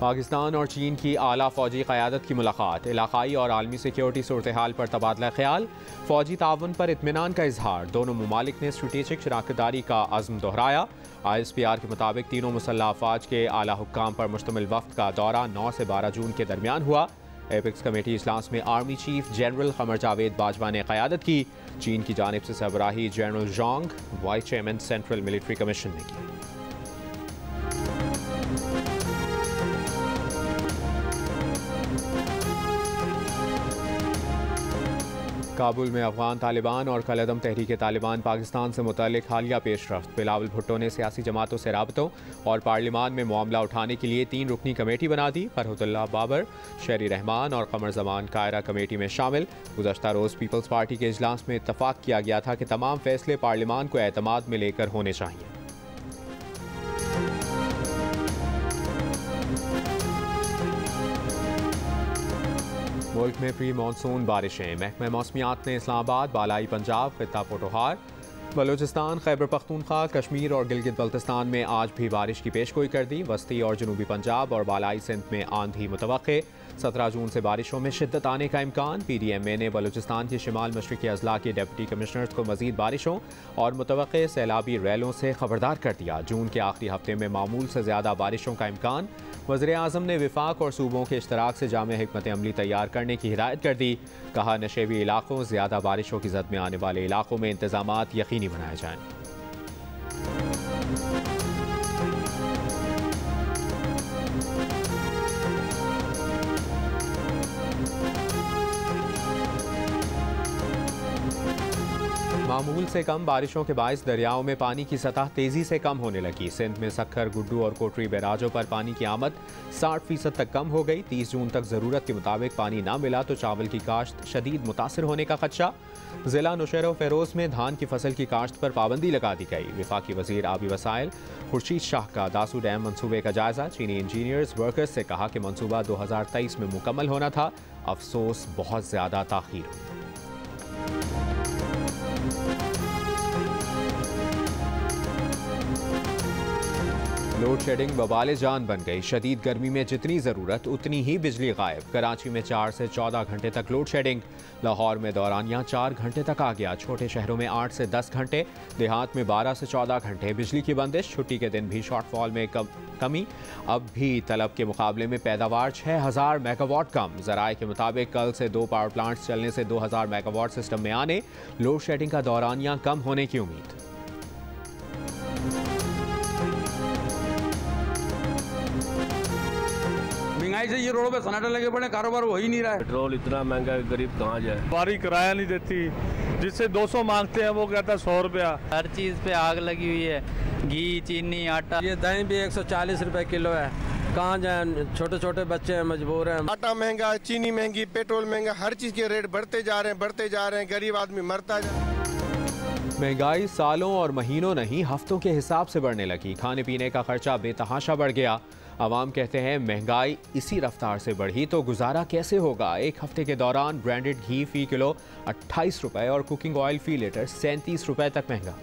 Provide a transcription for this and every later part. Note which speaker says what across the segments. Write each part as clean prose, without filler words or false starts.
Speaker 1: पाकिस्तान और चीन की आला फौजी क़यादत की मुलाकात, इलाकाई और आलमी सिक्योरिटी सूरत हाल पर तबादला ख्याल, फौजी ताउन पर इत्मीनान का इजहार। दोनों ममालिक ने स्ट्रेटेजिक शराकतदारी का अज़्म दोहराया। ISPR के मुताबिक तीनों मुसल्लह अफवाज के आला हुक्काम पर मुश्तमिल वफ्द का दौरा 9 से 12 जून के दरमियान हुआ। एपिक्स कमेटी इजलास में army chief general Qamar Javed Bajwa ने क़यादत की। चीन की जानिब से सरबराही general Zhang, vice chairman central military commission ने की। काबुल में अफगान तालिबान और कलअदम तहरीक तालिबान पाकिस्तान से मुतल्लिक हालिया पेशरफ्त। बिलावल भुट्टो ने सियासी जमातों से राबतों और पार्लिमान में मामला उठाने के लिए 3 रुकनी कमेटी बना दी। फरहतुल्लाह बाबर, शेरी रहमान और कमर जमान कायरा कमेटी में शामिल। गुज़श्ता रोज़ पीपल्स पार्टी के इजलास में इत्तफाक किया गया था कि तमाम फैसले पार्लिमान को एतमाद में लेकर होने चाहिए। मुल्क में प्री मानसून बारिशें, महकमा मौसमियात ने इस्लामाबाद, बालाई पंजाब, खित्ता पोटोहार, बलूचिस्तान, खैबर पख्तूनख्वा, कश्मीर और गिलगित बल्तिस्तान में आज भी बारिश की पेशगोई कर दी। वस्ती और जनूबी पंजाब और बालाई सिंध में आंधी मुतवक्के। 17 जून से बारिशों में शिद्दत आने का इम्कान। PDMA ने बलूचिस्तान के शिमाल मशरक़ी अजला के डिप्टी कमिश्नर्स को मजीद बारिशों और मुतवक्के सैलाबी रैलों से खबरदार कर दिया। जून के आखिरी हफ्ते में मामूल से ज़्यादा बारिशों का इम्कान। वज़ीर-ए-आज़म ने विफाक और सूबों के इश्तराक से जामे हिकमत अमली तैयार करने की हिदायत कर दी। कहा, नशेबी इलाकों, ज़्यादा बारिशों की जद में आने वाले इलाकों में इंतजामात यकीनी बनाए जाएँ। मामूल से कम बारिशों के बायस दरियाओं में पानी की सतह तेज़ी से कम होने लगी। सिंध में सक्खर, गुड्डू और कोटरी बैराजों पर पानी की आमद 60% तक कम हो गई। 30 जून तक ज़रूरत के मुताबिक पानी ना मिला तो चावल की काश्त शदीद मुतासर होने का खदशा। ज़िला नौशेरा फ़ेरोज़ में धान की फसल की काश्त पर पाबंदी लगा दी गई। वफाकी वज़ीर आबी वसाइल खुर्शीद शाह का दासू डैम मनसूबे का जायज़ा। चीनी इंजीनियर्स वर्कर्स से कहा कि मनसूबा 2023 में मुकम्मल होना था, अफसोस बहुत ज़्यादा ताख़ीर हुई। लोड शेडिंग बवाले जान बन गई। शदीद गर्मी में जितनी ज़रूरत उतनी ही बिजली गायब। कराची में 4 से 14 घंटे तक लोड शेडिंग। लाहौर में दौरानिया 4 घंटे तक आ गया। छोटे शहरों में 8 से 10 घंटे, देहात में 12 से 14 घंटे बिजली की बंदिश। छुट्टी के दिन भी शॉर्टफॉल में कमी। अब भी तलब के मुकाबले में पैदावार 6000 मेगावाट कम। ज़राए के मुताबिक कल से 2 पावर प्लांट्स चलने से 2000 मेगावाट सिस्टम में आने। लोड शेडिंग का दौरानिया कम होने की उम्मीद।
Speaker 2: महंगाई से ये रोडों पे सन्नाटा लगे पड़े, कारोबार हो ही नहीं रहा है।
Speaker 3: पेट्रोल इतना महंगा है, गरीब कहाँ जाए।
Speaker 4: बारी किराया नहीं देती, जिससे 200 मांगते हैं वो कहता है 100 रुपया।
Speaker 5: हर चीज़ पे आग लगी हुई है, घी, चीनी, आटा।
Speaker 6: ये दही भी 140 रुपए किलो है। कहाँ जाए, छोटे छोटे बच्चे हैं, मजबूर हैं।
Speaker 7: आटा महंगा, चीनी महंगी, पेट्रोल महंगा, हर चीज़ के रेट बढ़ते जा रहे हैं, गरीब आदमी मरता जा रहा है।
Speaker 1: महंगाई सालों और महीनों नहीं, हफ्तों के हिसाब से बढ़ने लगी। खाने पीने का खर्चा बेतहाशा बढ़ गया। आवाम कहते हैं महंगाई इसी रफ्तार से बढ़ी तो गुजारा कैसे होगा। एक हफ्ते के दौरान ब्रांडेड घी फी किलो 28 रुपए और कुकिंग ऑयल फी लीटर 37 रुपए तक महंगा।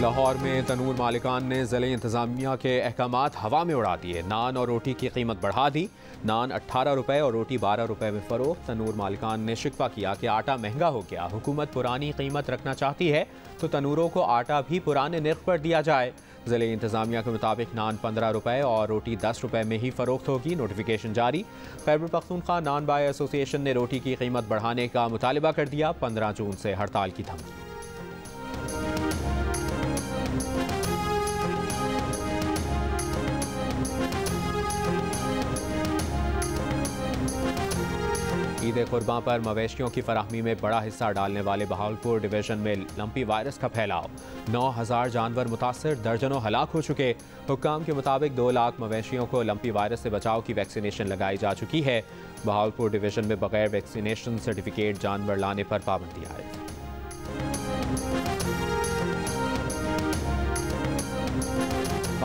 Speaker 1: लाहौर में तनूर मालिकान ने ज़िले इंतज़ामिया के अहकामात हवा में उड़ा दिए। नान और रोटी की कीमत बढ़ा दी। नान 18 रुपए और रोटी 12 रुपए में फ़रोख्त। तनूर मालिकान ने शिकवा किया कि आटा महंगा हो गया। हुकूमत पुरानी कीमत रखना चाहती है तो तनूरों को आटा भी पुराने निर्ख पर दिया जाए। ज़िले इंतज़ामिया के मुताबिक नान 15 रुपए और रोटी 10 रुपए में ही फ़रोख्त होगी। नोटिफिकेशन जारी। खैबर पख्तूनख्वा नान बाय एसोसिएशन ने रोटी की कीमत बढ़ाने का मुतालबा कर दिया। 15 जून से हड़ताल की धमकी। ईद कुर्बान पर मवेशियों की फराहमी में बड़ा हिस्सा डालने वाले बहावलपुर डिवीजन में लंपी वायरस का फैलाव। 9000 जानवर मुतासर, दर्जनों हलाक हो चुके। हुक्काम के मुताबिक 2 लाख मवेशियों को लंपी वायरस से बचाव की वैक्सीनेशन लगाई जा चुकी है। बहावलपुर डिवीजन में बगैर वैक्सीनेशन सर्टिफिकेट जानवर लाने पर पाबंदी आयद।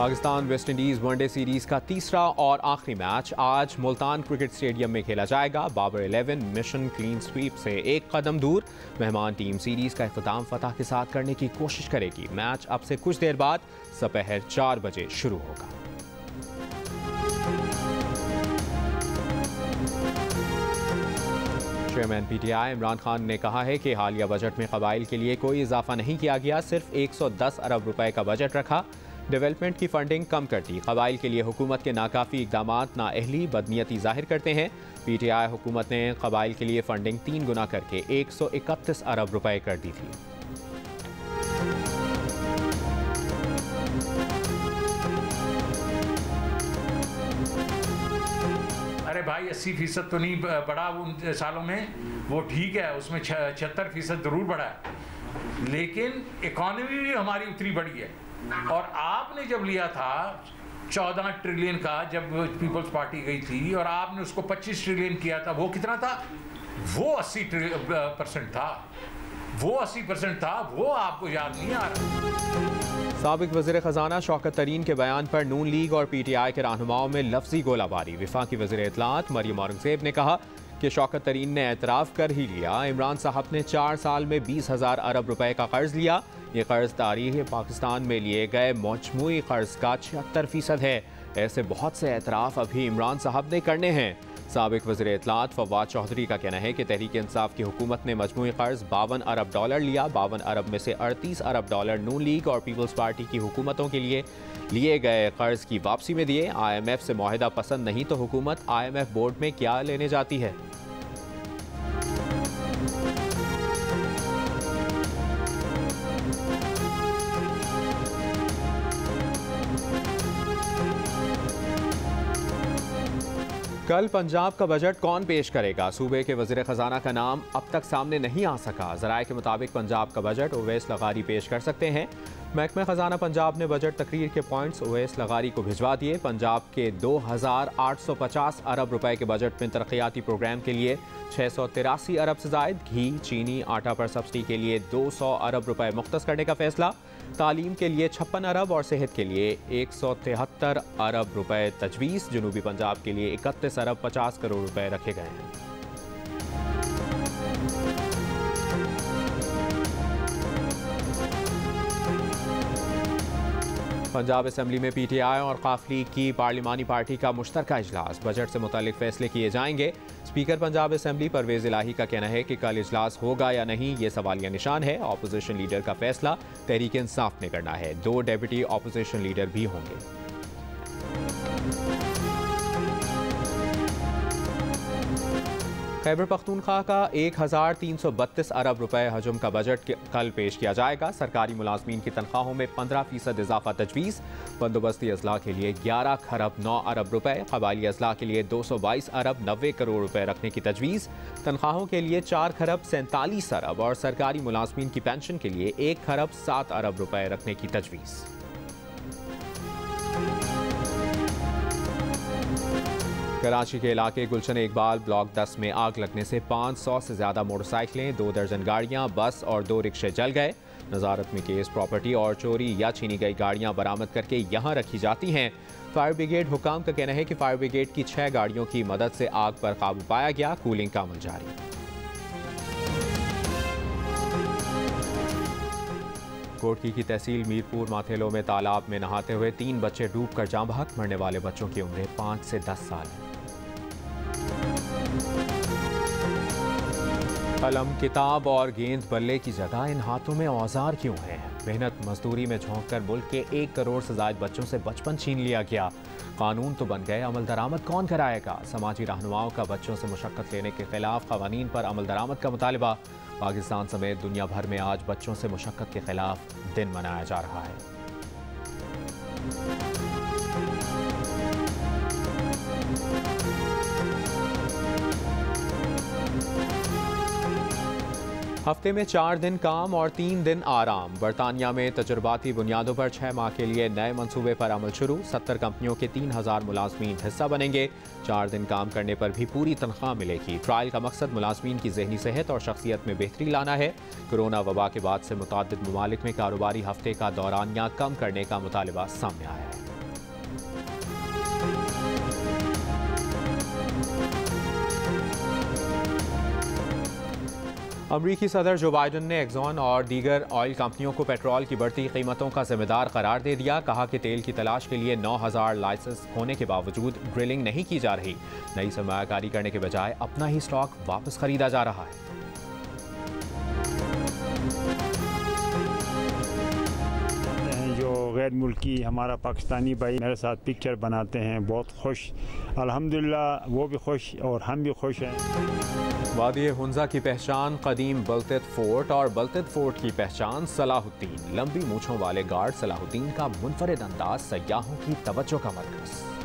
Speaker 1: Pakistan West Indies one day series का तीसरा और आखिरी मैच आज मुल्तान क्रिकेट स्टेडियम में खेला जाएगा। बाबर 11 मिशन क्लीन स्वीप से एक कदम दूर। मेहमान टीम सीरीज़ का इख्तिताम फतह के साथ करने की कोशिश करेगी। मैच अब से कुछ देर बाद दोपहर 4 बजे शुरू होगा। चेयरमैन PTI इमरान खान ने कहा है कि हालिया बजट में कबाइल के लिए कोई इजाफा नहीं किया गया, सिर्फ 110 अरब रुपए का बजट रखा। डेवलपमेंट की फंडिंग कम कर दी। कबाइल के लिए हुकूमत के नाकाफी इकदामात नाअहली बदनीयती जाहिर करते हैं। PTI हुकूमत ने कबाइल के लिए फंडिंग 3 गुना करके 131 अरब रुपए कर दी थी।
Speaker 8: अरे भाई 80% तो नहीं बढ़ा उन सालों में, वो ठीक है, उसमें 76% जरूर बढ़ा है, लेकिन इकॉनमी भी हमारी उतनी बढ़ी है। और आपने जब लिया था 14 ट्रिलियन का, जब पीपल्स पार्टी गई थी, और आपने उसको 25 ट्रिलियन किया था, वो कितना था? वो 80% था, वो 80% था, वो आपको याद नहीं आ रहा।
Speaker 1: साबिक वज़ीर ख़जाना शौकत तरीन के बयान पर नून लीग और PTI के रहनुमाओं में लफ्जी गोलाबारी। वफाकी वज़ीर इत्तलात मरियम औरंगज़ेब ने कहा कि शौकत तरीन ने एतराफ़ कर ही लिया, इमरान साहब ने 4 साल में 20,000 अरब रुपए का कर्ज लिया। ये कर्ज तारीख़ पाकिस्तान में लिए गए मजमूई कर्ज का 76% है। ऐसे बहुत से एतराफ़ अभी इमरान साहब ने करने हैं। साबिक वज़ीर इत्तलात फवाद चौधरी का कहना है कि तहरीक इंसाफ की हुकूमत ने मजमूई कर्ज $52 अरब लिया। 52 अरब में से $38 अरब नून लीग और पीपल्स पार्टी की हुकूमतों के लिए लिए गए कर्ज की वापसी में दिए। IMF से मुआहिदा पसंद नहीं तो हुकूमत IMF बोर्ड में क्या लेने जाती है। कल पंजाब का बजट कौन पेश करेगा? सूबे के वज़ीर ख़जाना का नाम अब तक सामने नहीं आ सका। ज़राए के मुताबिक पंजाब का बजट उवैस लगारी पेश कर सकते हैं। महकमा ख़जाना पंजाब ने बजट तकरीर के पॉइंट्स उवैस लगारी को भिजवा दिए। पंजाब के 2,850 अरब रुपए के बजट में तरक्याती प्रोग्राम के लिए 683 अरब से ज़ायद, घी, चीनी, आटा पर सब्सिडी के लिए 200 अरब रुपए मुख्तस करने का फैसला, तालीम के लिए 56 अरब और सेहत के लिए 173 अरब रुपए तजवीज़। जनूबी पंजाब के लिए 31 अरब 50 करोड़ रुपए रखे गए हैं। पंजाब असम्बली में PTI और काफली की पार्लिमानी पार्टी का मुश्तरका इजलास। बजट से मुतालिक फैसले किए जाएंगे। स्पीकर पंजाब असम्बली परवेज़ इलाही का कहना है कि कल इजलास होगा या नहीं ये सवालिया निशान है। अपोजिशन लीडर का फैसला तहरीक इंसाफ ने करना है। 2 डेप्यूटी अपोजिशन लीडर भी होंगे। खैबर पख्तूनख्वा का 1,332 अरब रुपए हजम का बजट कल पेश किया जाएगा। सरकारी मुलाजमीन की तनख्वाहों में 15% इजाफा तजवीज़। बंदोबस्ती अजला के लिए 11 खरब 9 अरब रुपए, कबायली अजला के लिए 222 अरब 90 करोड़ रुपए रखने की तजवीज़। तनख्वाहों के लिए 4 खरब 47 अरब और सरकारी मुलाजमीन की पेंशन के लिए 1 खरब 7 अरब रुपए रखने की तजवीज़। कराची के इलाके गुलशन इकबाल ब्लॉक 10 में आग लगने से 500 से ज़्यादा मोटरसाइकिलें, 2 दर्जन गाड़ियां, बस और 2 रिक्शे जल गए। नज़ारत में केस प्रॉपर्टी और चोरी या छीनी गई गाड़ियां बरामद करके यहां रखी जाती हैं। फायर ब्रिगेड हुकाम का कहना है कि फायर ब्रिगेड की 6 गाड़ियों की मदद से आग पर काबू पाया गया। कूलिंग का अमल जारी। कोटकी की तहसील मीरपुर माथेलो में तालाब में नहाते हुए 3 बच्चे डूबकर जाँ बहक। मरने वाले बच्चों की उम्र 5 से 10 साल है। कलम, किताब और गेंद बल्ले की जगह इन हाथों में औजार क्यों हैं? मेहनत मजदूरी में झोंककर मुल्क के 1 करोड़ से ज़ायद बच्चों से बचपन छीन लिया गया। कानून तो बन गए, अमल दरामद कौन कराएगा? समाजी रहनुमाओं का बच्चों से मुशक्कत लेने के खिलाफ क़वानीन पर अमल दरामद का मुतालबा। पाकिस्तान समेत दुनिया भर में आज बच्चों से मुशक्कत के खिलाफ दिन मनाया जा रहा है। हफ्ते में 4 दिन काम और 3 दिन आराम। बरतानिया में तजुर्बाती बुनियादों पर 6 माह के लिए नए मंसूबे पर अमल शुरू। 70 कंपनियों के 3,000 मुलाजमीन हिस्सा बनेंगे। 4 दिन काम करने पर भी पूरी तनख्वाह मिलेगी। ट्रायल का मकसद मुलाजमीन की ज़हनी सेहत और शख्सियत में बेहतरी लाना है। कोरोना वबा के बाद से मुताद्दिद ममालिक में कारोबारी हफ्ते का दौरानिया कम करने का मुतालबा सामने आया है। अमरीकी सदर जो बाइडन ने एक्सॉन और दीगर ऑयल कंपनियों को पेट्रोल की बढ़ती कीमतों का जिम्मेदार करार दे दिया। कहा कि तेल की तलाश के लिए 9,000 लाइसेंस होने के बावजूद ड्रिलिंग नहीं की जा रही। नई सरमायाकारी करने के बजाय अपना ही स्टॉक वापस खरीदा जा रहा है।
Speaker 9: जो गैर मुल्की हमारा पाकिस्तानी भाई मेरे साथ पिक्चर बनाते हैं, बहुत खुश, अल्हम्दुलिल्लाह वो भी खुश और हम भी खुश हैं।
Speaker 1: वादी हुंजा की पहचान कदीम बलतत फोर्ट और बलतत फोर्ट की पहचान सलाहुद्दीन। लंबी मूंछों वाले गार्ड सलाहुद्दीन का मुनफरिद अंदाज सयाहों की तवज्जो का मरकज़।